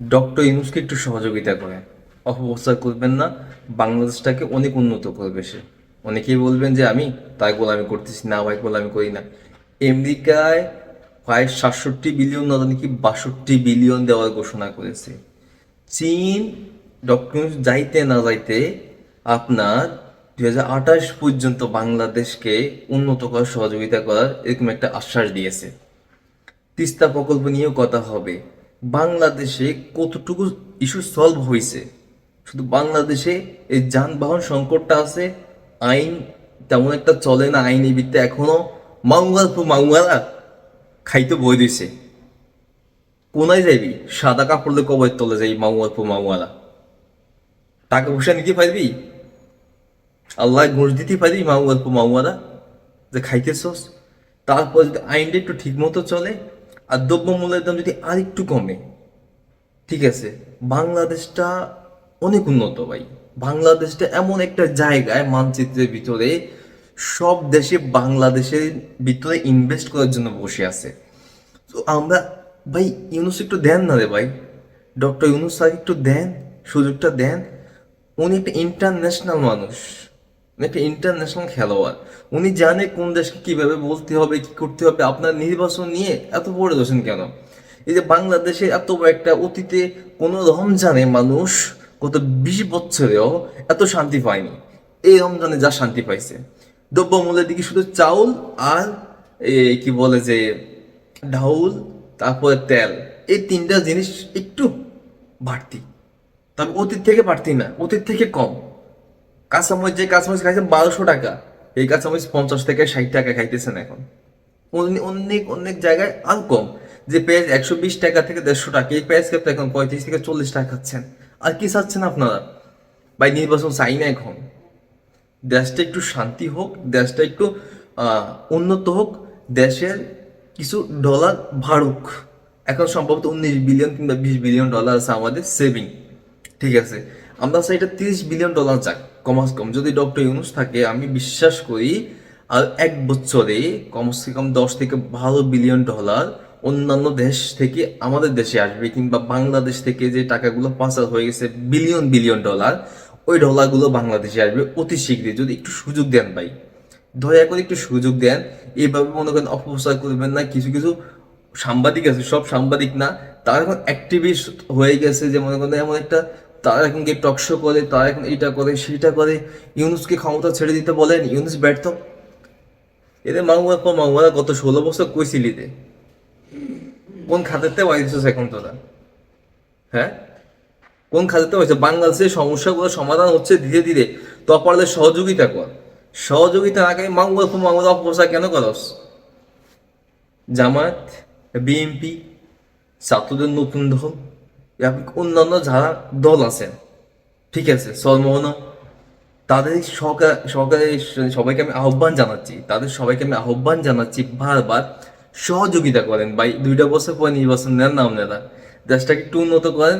Doctor ইউনূসকে একটু সহযোগিতা করেন, অপপ্রচার করবেন না। বাংলাদেশটাকে অনেক উন্নত করবে সে। অনেকেই বলবেন যে আমি তাই গোলামি করতেছি না, ভাই গোলামি করি না। আমেরিকায় প্রায় 67 বিলিয়ন না জানি কি 62 বিলিয়ন দেওয়ার ঘোষণা করেছে। চীন ডক্টর ইউনূস যাইতে না যাইতে আপনার 2028 পর্যন্ত বাংলাদেশকে উন্নত করার সহযোগিতা করার এরকম একটা আশ্বাস দিয়েছে। তিস্তা প্রকল্প নিয়েও কথা হবে। বাংলাদেশে কতটুকু ইস্যু সলভ হয়েছে, শুধু বাংলাদেশে এই যানবাহন সংকটটা আছে, আইন তেমন একটা চলে না, আইনি ভিত্তিতে এখনো মাউয়াল পো মাউয়ালা খাইতে বই দিছে। কোনায় যাইবি, সাদা কাপড়লে কবর তলে যাই মাউয়াল পো মাউয়ালা, টাকা পয়সা নিতে পারবি, আল্লাহ ঘুষ দিতে পারবি মাউয়াল পো মাউয়ালা, যে খাইতেছস। তারপর যদি আইনটা একটু ঠিক মতো চলে আর দ্রব্যমূল্যের দাম যদি আরেকটু কমে, ঠিক আছে, বাংলাদেশটা অনেক উন্নত ভাই। বাংলাদেশটা এমন একটা জায়গায় মানচিত্রের ভিতরে সব দেশে বাংলাদেশের ভিতরে ইনভেস্ট করার জন্য বসে আছে। তো আমরা ভাই ইউনুস একটু দেন না রে ভাই, ডক্টর ইউনুস স্যার একটু দেন, সুযোগটা দেন। উনি একটা ইন্টারন্যাশনাল মানুষ, উনি একটা ইন্টারন্যাশনাল খেলোয়াড়। উনি জানে কোন দেশকে কিভাবে বলতে হবে, কি করতে হবে। আপনার নির্বাচন নিয়ে এত পড়ে দোষেন কেন? এই যে বাংলাদেশে এত বড় একটা অতীতে কোনো রমজানে মানুষ গত 20 বছরেও এত শান্তি পায়নি, এই রমজানে যা শান্তি পাইছে। দ্রব্যমূল্যের দিকে শুধু চাউল আর কি বলে যে ঢাউল, তারপরে তেল, এই তিনটা জিনিস একটু বাড়তি, তবে অতীত থেকে বাড়তি না, অতীত থেকে কম। কাঁচামরিচ, যে কাঁচামরিচ খাইছেন 1200 টাকা, এই কাঁচামরিচ 50 থেকে 60 টাকা খাইতেছেন এখন। অনেক অনেক জায়গায় আর কম। যে পেঁয়াজ 120 টাকা থেকে 150 টাকা, এই পেঁয়াজ কিন্তু এখন 35 থেকে 40 টাকা খাচ্ছেন। আর কি চাচ্ছেন আপনারা ভাই? নির্বাচন চাই না এখন, দেশটা একটু শান্তি হোক, দেশটা একটু উন্নত হোক, দেশের কিছু ডলার বাড়ুক। এখন সম্ভবত 19 বিলিয়ন কিংবা 20 বিলিয়ন ডলার আছে আমাদের সেভিং, ঠিক আছে। আমরা চাই এটা 30 বিলিয়ন ডলার যাক কমাস কম। যদি ডক্টর ইউনুস থাকে, আমি বিশ্বাস করি আর 1 বছরে কমসে কম 10 থেকে 12 বিলিয়ন ডলার অন্যান্য দেশ থেকে আমাদের দেশে আসবে, কিংবা বাংলাদেশ থেকে যে টাকাগুলো পাচার হয়ে গেছে বিলিয়ন বিলিয়ন ডলার, ওই ডলারগুলো বাংলাদেশে আসবে অতি শীঘ্রই, যদি একটু সুযোগ দেন ভাই। দয়া করে একটু সুযোগ দেন। এইভাবে মনে করেন অপপ্রচার করবেন না। কিছু কিছু সাংবাদিক আছে, সব সাংবাদিক না, তারা এখন অ্যাক্টিভিস্ট হয়ে গেছে, যে মনে করেন এমন একটা, তারা এখন গিয়ে টক শো করে, তারা এখন এইটা করে সেইটা করে। ইউনুসকে ক্ষমতা ছেড়ে দিতে বলেন, ইউনুস ব্যর্থ। এদের মামুয়ার পর মামুয়ারা গত 16 বছর কইছিলি রে, কোন খাতেতে পাইছিস এখন তোরা? হ্যাঁ, কোন খাতেতে হয়েছে? বাংলাদেশের সমস্যাগুলো সমাধান হচ্ছে ধীরে ধীরে, তো পারলে সহযোগিতা কর। সহযোগিতা আগে মামুয়ার পর মামুয়ার অপপ্রচার কেন করস? জামায়াত, বিএনপি, ছাত্রদের নতুন দল, এবং অন্যান্য যারা দল আছেন, ঠিক আছে, সলমনা, তাদের সরকারের সবাইকে আমি আহ্বান জানাচ্ছি, তাদের সবাইকে আমি আহ্বান জানাচ্ছি বারবার, সহযোগিতা করেন ভাই। 2টা বছর পরে নির্বাচন নেন না আপনারা, দেশটাকে একটু উন্নত করেন।